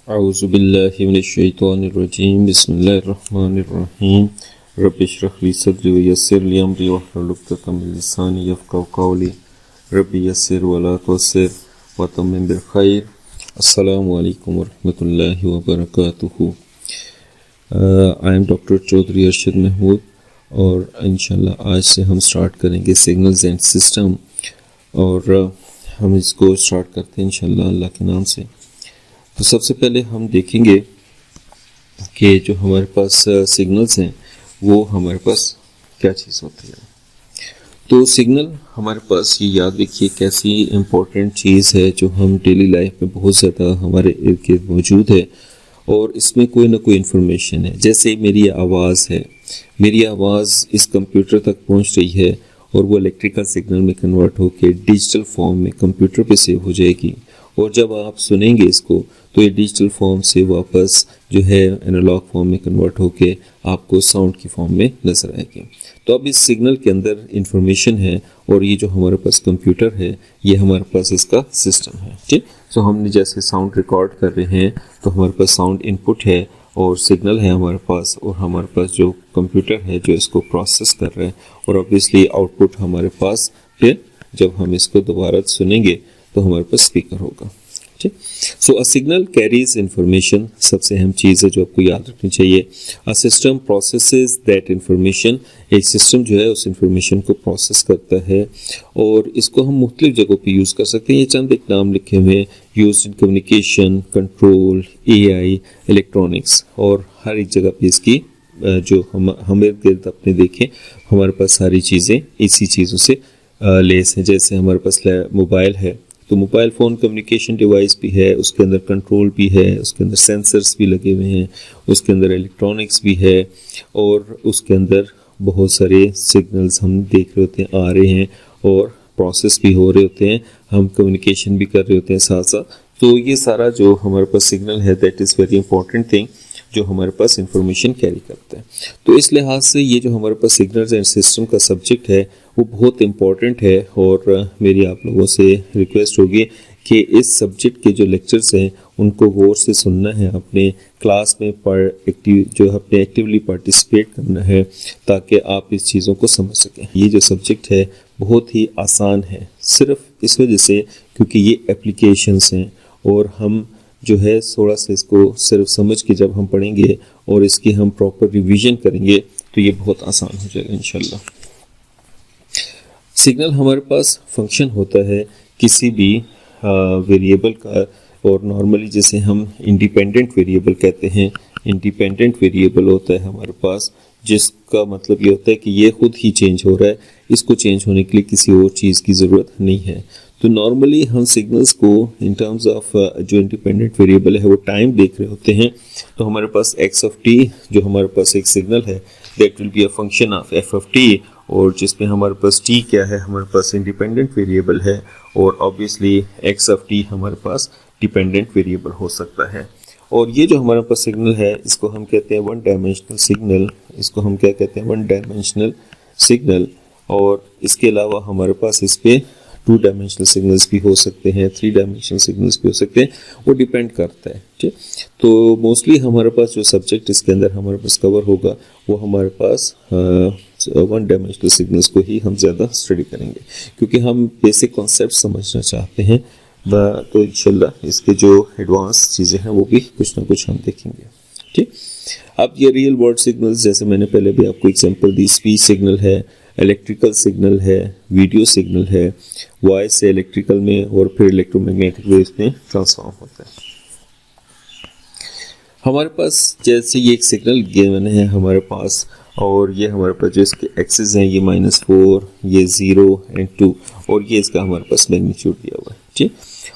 औज़ुबिल्लाहिमिनश्शैतानिर्रजीम बिस्मिल्लाहिर्रहमानिर्रहीम रब्बि इश्रह ली सदरी व यस्सिर ली अमरी वहलुल उक़दतम मिन लिसानी यफ़क़हू क़ौली रब्बि यस्सिर व ला तुअस्सिर व तम्मिम बिल खैर। अस्सलामु अलैकुम व रहमतुल्लाहि व बरकातुहू। I am doctor Chaudhary Arshad Mahmood और इंशाल्लाह आज से हम स्टार्ट करेंगे सिग्नल्स एंड सिस्टम और हम इसको स्टार्ट करते हैं इंशाल्लाह अल्लाह के नाम से। तो सबसे पहले हम देखेंगे कि जो हमारे पास सिग्नल्स हैं वो हमारे पास क्या चीज़ होती है। तो सिग्नल हमारे पास ये याद रखिए कैसी इम्पोर्टेंट चीज़ है जो हम डेली लाइफ में बहुत ज़्यादा हमारे इर्द गिर्द मौजूद है और इसमें कोई ना कोई इन्फॉर्मेशन है। जैसे मेरी आवाज़ है, मेरी आवाज़ इस कंप्यूटर तक पहुंच रही है और वो इलेक्ट्रिकल सिग्नल में कन्वर्ट होकर डिजिटल फॉर्म में कंप्यूटर पे सेव हो जाएगी और जब आप सुनेंगे इसको तो ये डिजिटल फॉर्म से वापस जो है एनालॉग फॉर्म में कन्वर्ट होके आपको साउंड की फॉर्म में नजर आएगी। तो अब इस सिग्नल के अंदर इंफॉर्मेशन है और ये जो हमारे पास कंप्यूटर है ये हमारे पास इसका सिस्टम है। ठीक, तो हमने जैसे साउंड रिकॉर्ड कर रहे हैं तो हमारे पास साउंड इनपुट है और सिग्नल है हमारे पास और हमारे पास जो कंप्यूटर है जो इसको प्रोसेस कर रहे हैं और ऑब्वियसली आउटपुट हमारे पास फिर जब हम इसको दोबारा सुनेंगे तो हमारे पास स्पीकर होगा। ठीक, सो अ सिग्नल कैरीज इंफॉर्मेशन, सबसे अहम चीज़ है जो आपको याद रखनी चाहिए। अ सिस्टम प्रोसेसेस दैट इंफॉर्मेशन, एक सिस्टम जो है उस इंफॉर्मेशन को प्रोसेस करता है और इसको हम मुख्तलिफ जगहों पे यूज़ कर सकते हैं। ये चंद एक नाम लिखे हुए हैं, use in communication, control, AI, electronics और हर एक जगह पे इसकी जो हमें गिर्द अपने देखें हमारे पास सारी चीज़ें इसी चीज़ों से लेस हैं। जैसे हमारे पास मोबाइल है तो मोबाइल फ़ोन कम्युनिकेशन डिवाइस भी है, उसके अंदर कंट्रोल भी है, उसके अंदर सेंसर्स भी लगे हुए हैं, उसके अंदर इलेक्ट्रॉनिक्स भी है और उसके अंदर बहुत सारे सिग्नल्स हम देख रहे होते हैं आ रहे हैं और प्रोसेस भी हो रहे होते हैं, हम कम्युनिकेशन भी कर रहे होते हैं साथ साथ। तो ये सारा जो हमारे पास सिग्नल है that is very important thing जो हमारे पास इंफॉर्मेशन कैरी करता है। तो इस लिहाज से ये जो हमारे पास सिग्नल्स एंड सिस्टम का सब्जेक्ट है वो बहुत इम्पॉर्टेंट है और मेरी आप लोगों से रिक्वेस्ट होगी कि इस सब्जेक्ट के जो लेक्चर्स हैं उनको गौर से सुनना है, अपने क्लास में जो अपने एक्टिवली पार्टिसिपेट करना है ताकि आप इस चीज़ों को समझ सकें। ये जो सब्जेक्ट है बहुत ही आसान है सिर्फ इस वजह से क्योंकि ये एप्लीकेशंस हैं और हम जो है थोड़ा सा इसको सिर्फ समझ के जब हम पढ़ेंगे और इसकी हम प्रॉपर रिवीजन करेंगे तो ये बहुत आसान हो जाएगा इंशाल्लाह। सिग्नल हमारे पास फंक्शन होता है किसी भी वेरिएबल का और नॉर्मली जैसे हम इंडिपेंडेंट वेरिएबल कहते हैं। इंडिपेंडेंट वेरिएबल होता है हमारे पास जिसका मतलब ये होता है कि ये खुद ही चेंज हो रहा है, इसको चेंज होने के लिए किसी और चीज़ की ज़रूरत नहीं है। तो नॉर्मली हम सिग्नल्स को इन टर्म्स ऑफ जो इंडिपेंडेंट वेरिएबल है वो टाइम देख रहे होते हैं। तो हमारे पास x ऑफ t जो हमारे पास एक सिग्नल है that will be a function of f of t और जिसमें हमारे पास t क्या है, हमारे पास इंडिपेंडेंट वेरिएबल है और ऑब्वियसली x ऑफ t हमारे पास डिपेंडेंट वेरिएबल हो सकता है। और ये जो हमारे पास सिग्नल है इसको हम कहते हैं वन डायमेंशनल सिग्नल, इसको हम क्या कहते हैं वन डायमेंशनल सिग्नल। और इसके अलावा हमारे पास इस पे 2 डायमेंशनल सिग्नल्स भी हो सकते हैं, 3 डायमेंशनल सिग्नल्स भी हो सकते हैं, वो डिपेंड करता है। ठीक, तो मोस्टली हमारे पास जो सब्जेक्ट इसके अंदर हमारे पास कवर होगा वो हमारे पास 1 डायमेंशनल सिग्नल्स को ही हम ज़्यादा स्टडी करेंगे क्योंकि हम बेसिक कॉन्सेप्ट समझना चाहते हैं। तो इंशाल्लाह इसके जो एडवांस चीज़ें हैं वो भी कुछ ना कुछ हम देखेंगे। ठीक, अब ये रियल वर्ल्ड सिग्नल्स जैसे मैंने पहले भी आपको एग्जांपल दी, स्पीच सिग्नल है, इलेक्ट्रिकल सिग्नल है, वीडियो सिग्नल है, वॉइस से इलेक्ट्रिकल में और फिर इलेक्ट्रोमैग्नेटिक वेव्स में ट्रांसफॉर्म होता है। हमारे पास जैसे ये एक सिग्नल गिवन है हमारे पास और ये हमारे पास जो इसके एक्सिस हैं ये -4, ये 0 एंड 2 और ये इसका हमारे पास मैग्नीट्यूड दिया हुआ है। ठीक,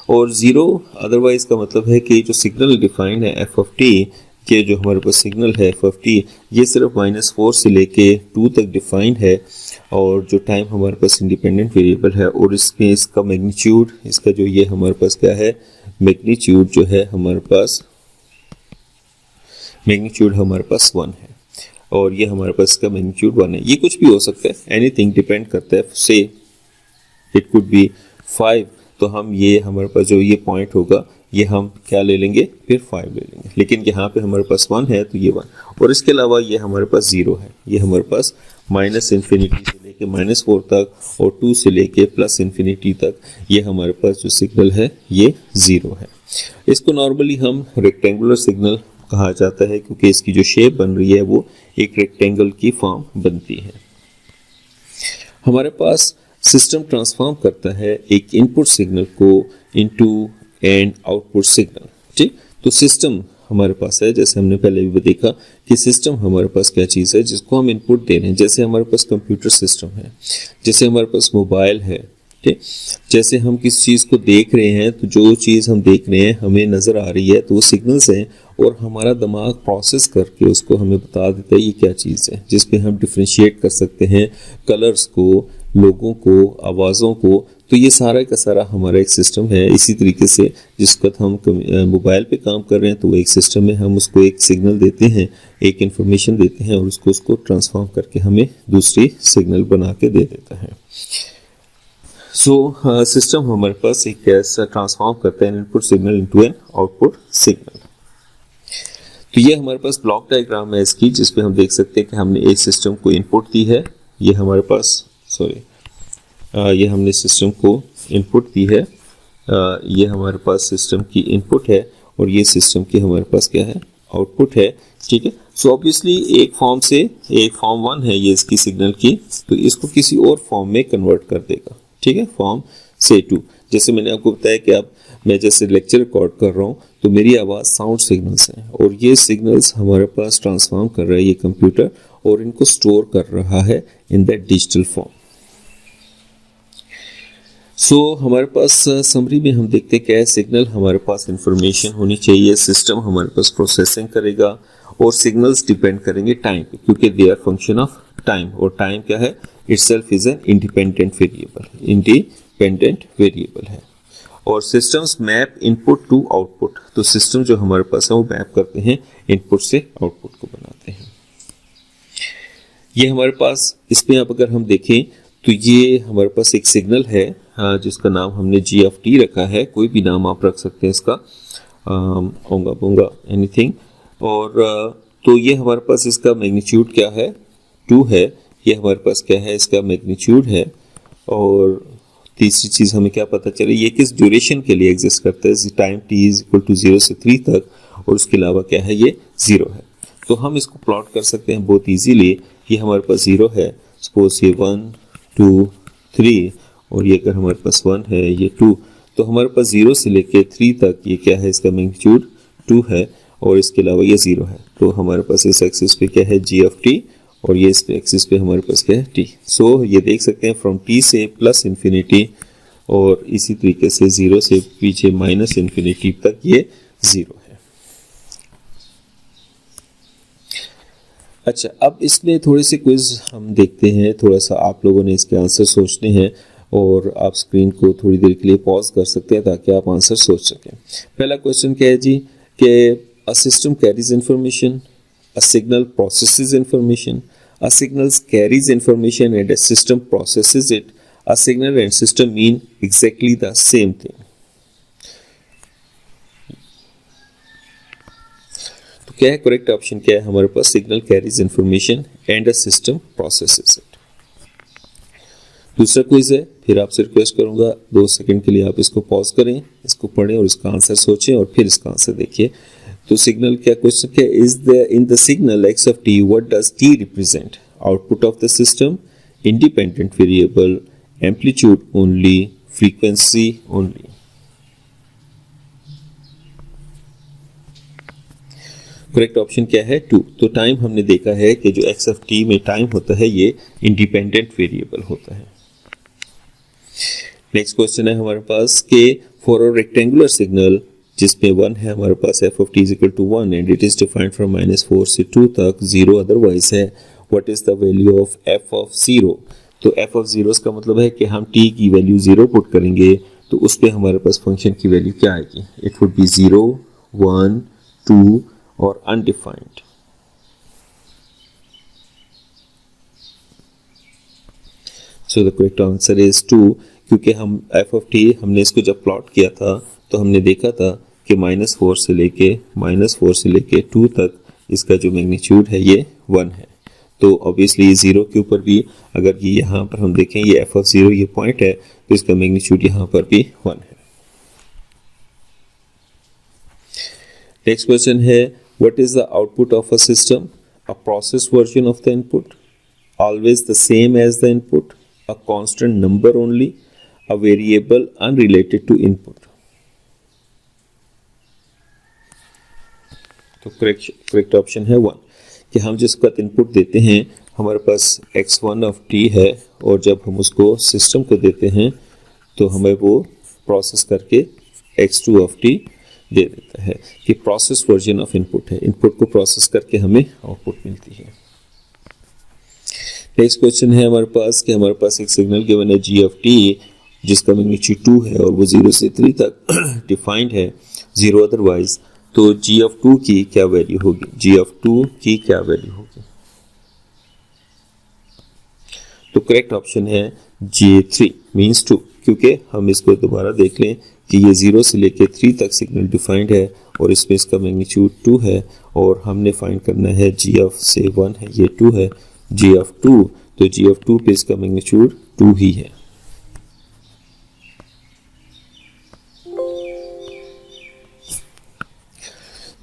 और 0 अदरवाइज का मतलब है कि जो सिग्नल डिफाइंड है f ऑफ t के जो हमारे पास सिग्नल है f ऑफ t ये सिर्फ -4 से लेके 2 तक डिफाइंड है और जो टाइम हमारे पास इंडिपेंडेंट वेरिएबल है और इसमें इसका मैग्नीट्यूड इसका जो ये हमारे पास क्या है मैग्नीट्यूड जो है हमारे पास मैग्नीट्यूड हमारे पास 1 है और ये हमारे पास इसका मैग्नीट्यूड 1 है। ये कुछ भी हो सकता है, एनीथिंग डिपेंड करता है, से इट कुड बी 5 तो हम ये हमारे पास जो ये पॉइंट होगा ये हम क्या ले लेंगे, फिर 5 ले लेंगे। लेकिन यहाँ पे हमारे पास 1 है तो ये 1, और इसके अलावा ये हमारे पास 0 है। ये हमारे पास माइनस इन्फिनिटी से लेके -4 तक और 2 से लेके प्लस इन्फिनिटी तक ये हमारे पास जो सिग्नल है ये 0 है। इसको नॉर्मली हम रेक्टेंगुलर सिग्नल कहा जाता है, क्योंकि इसकी जो शेप बन रही है वो एक रेक्टेंगल की फॉर्म बनती है। हमारे पास सिस्टम ट्रांसफॉर्म करता है एक इनपुट सिग्नल को इनटू एंड आउटपुट सिग्नल। ठीक, तो सिस्टम हमारे पास है, जैसे हमने पहले भी देखा कि सिस्टम हमारे पास क्या चीज़ है जिसको हम इनपुट दे रहे हैं। जैसे हमारे पास कंप्यूटर सिस्टम है, जैसे हमारे पास मोबाइल है। ठीक, जैसे हम किस चीज़ को देख रहे हैं तो जो चीज़ हम देख रहे हैं हमें नज़र आ रही है तो वो सिग्नल्स हैं, और हमारा दिमाग प्रोसेस करके उसको हमें बता देता है ये क्या चीज़ है, जिस पे हम डिफ्रेंशिएट कर सकते हैं कलर्स को, लोगों को, आवाज़ों को। तो ये सारा का सारा हमारा एक सिस्टम है। इसी तरीके से जिस वक्त हम मोबाइल पे काम कर रहे हैं तो वो एक सिस्टम है, हम उसको एक सिग्नल देते हैं, एक इन्फॉर्मेशन देते हैं और उसको ट्रांसफॉर्म करके हमें दूसरी सिग्नल बना के दे देता है। सो सिस्टम हमारे पास एक ऐसा ट्रांसफॉर्म करता है input signal into an output signal. तो ये हमारे पास ब्लॉक डायग्राम है इसकी, जिसपे हम देख सकते हैं कि हमने एक सिस्टम को इनपुट दी है, ये हमारे पास ये हमने सिस्टम को इनपुट दी है, ये हमारे पास सिस्टम की इनपुट है और ये सिस्टम की हमारे पास क्या है, आउटपुट है। ठीक है, सो ऑब्वियसली एक फॉर्म से एक फॉर्म 1 है ये इसकी सिग्नल की, तो इसको किसी और फॉर्म में कन्वर्ट कर देगा। ठीक है, फॉर्म से 2। जैसे मैंने आपको बताया कि अब मैं जैसे लेक्चर रिकॉर्ड कर रहा हूँ तो मेरी आवाज़ साउंड सिग्नल्स हैं, और ये सिग्नल्स हमारे पास ट्रांसफॉर्म कर रहा है ये कंप्यूटर, और इनको स्टोर कर रहा है इन दैट डिजिटल फॉर्म। सो हमारे पास समरी में हम देखते हैं क्या सिग्नल हमारे पास इंफॉर्मेशन होनी चाहिए, सिस्टम हमारे पास प्रोसेसिंग करेगा, और सिग्नल्स डिपेंड करेंगे टाइम पे, क्योंकि they are function of time, और टाइम क्या है, itself is an independent variable है। और systems map input to output, तो सिस्टम जो हमारे पास है वो मैप करते हैं इनपुट से आउटपुट को बनाते हैं। ये हमारे पास इसमें अब अगर हम देखें तो ये हमारे पास एक सिग्नल है जिसका नाम हमने जी ऑफ टी रखा है, कोई भी नाम आप रख सकते हैं इसका, ओंगा बोंगा एनीथिंग। और तो ये हमारे पास इसका मैग्नीट्यूड क्या है, 2 है। ये हमारे पास क्या है, इसका मैग्नीट्यूड है। और तीसरी चीज़ हमें क्या पता चले, ये किस ड्यूरेशन के लिए एग्जिस्ट करता है, time T is equal to 0 से 3 तक, और उसके अलावा क्या है, ये 0 है। तो हम इसको प्लॉट कर सकते हैं बहुत ईजीली। ये हमारे पास 0 है, सपोज ये 1 2 3, और ये अगर हमारे पास 1 है, ये 2, तो हमारे पास 0 से लेके 3 तक ये क्या है, इसका मैग्नीट्यूड 2 है, और इसके अलावा ये 0 है। तो हमारे पास इस एक्सिस पे क्या है, जी ऑफ टी, और ये इस एक्सिस पे हमारे पास क्या है, टी। सो ये देख सकते हैं फ्रॉम टी से प्लस इन्फिनिटी, और इसी तरीके से 0 से पीछे माइनस इन्फिनिटी तक ये 0 है। अच्छा, अब इसमें थोड़े से क्विज हम देखते हैं, थोड़ा सा आप लोगों ने इसके आंसर सोचने हैं, और आप स्क्रीन को थोड़ी देर के लिए पॉज कर सकते हैं ताकि आप आंसर सोच सकें। पहला क्वेश्चन क्या है जी, कि a system carries information, a signal processes information, a signal carries information and a system processes it, a signal and system mean exactly the same thing. तो क्या है करेक्ट ऑप्शन, क्या है हमारे पास, signal carries information and a system processes it. दूसरा quiz है, फिर आपसे रिक्वेस्ट करूंगा 2 सेकंड के लिए आप इसको पॉज करें, इसको पढ़ें और इसका आंसर सोचें और फिर इसका आंसर देखिए। तो सिग्नल क्या, क्वेश्चन क्या, is the in the signal x of T what does T represent, output of the system, independent variable, amplitude only, frequency only. Correct option क्या है, 2। तो टाइम हमने देखा है कि जो एक्स ऑफ टी में टाइम होता है ये इंडिपेंडेंट वेरिएबल होता है। नेक्स्ट क्वेश्चन है हमारे पास कि फॉर अ रेक्टेंगुलर सिग्नल जिसमें 1 है हमारे पास, F of T is equal to 1 and it is defined from -4 से 2 तक, 0 अदरवाइज है, what is the value of F of 0। तो एफ ऑफ 0 का मतलब है कि हम टी की वैल्यू 0 पुट करेंगे तो उस पर हमारे पास फंक्शन की वैल्यू क्या आएगी, इट वुड बी 0 1 2 और undefined. So the correct answer is 2, क्योंकि हम एफ ऑफ टी हमने इसको जब प्लॉट किया था तो हमने देखा था कि -4 से लेके 2 तक इसका जो मैग्नीट्यूड है ये 1 है। तो ऑब्वियसली 0 के ऊपर भी अगर ये यहाँ पर हम देखें ये f(0) ये पॉइंट है तो इसका मैग्नीट्यूड यहाँ पर भी 1 है। नेक्स्ट क्वेश्चन है what is the output of a system? A process version of the input, always the same as the input, a constant number only, a variable unrelated to input. तो correct option है 1 कि हम जिस वक्त input देते हैं हमारे पास x1 of t है और जब हम उसको सिस्टम को देते हैं तो हमें वो प्रोसेस करके x2 ऑफ t दे देता है कि प्रोसेस वर्जन ऑफ इनपुट है। इनपुट को प्रोसेस करके हमें आउटपुट मिलती है। नेक्स्ट क्वेश्चन है हमारे पास कि हमारे पास एक सिग्नल गिवन है g ऑफ t जिसका मैग्नीट्यूड 2 है और वो 0 से 3 तक डिफाइंड है, 0 अदरवाइज। तो g ऑफ 2 की क्या वैल्यू होगी? g ऑफ 2 की क्या वैल्यू होगी? तो करेक्ट ऑप्शन है G3 मीन्स 2, क्योंकि हम इसको दोबारा देख लें कि ये 0 से लेके 3 तक सिग्नल डिफाइंड है और इसमें इसका मैग्नीट्यूड 2 है और हमने फाइंड करना है g ऑफ से 1 है ये 2 है, g ऑफ 2 तो g ऑफ 2 पे इसका मैग्नीट्यूड 2 ही है।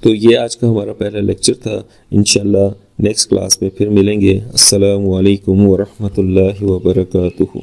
तो ये आज का हमारा पहला लेक्चर था। इंशाल्लाह नेक्स्ट क्लास में फिर मिलेंगे। अस्सलामु अलैकुम व रहमतुल्लाहि व बरकातुहू।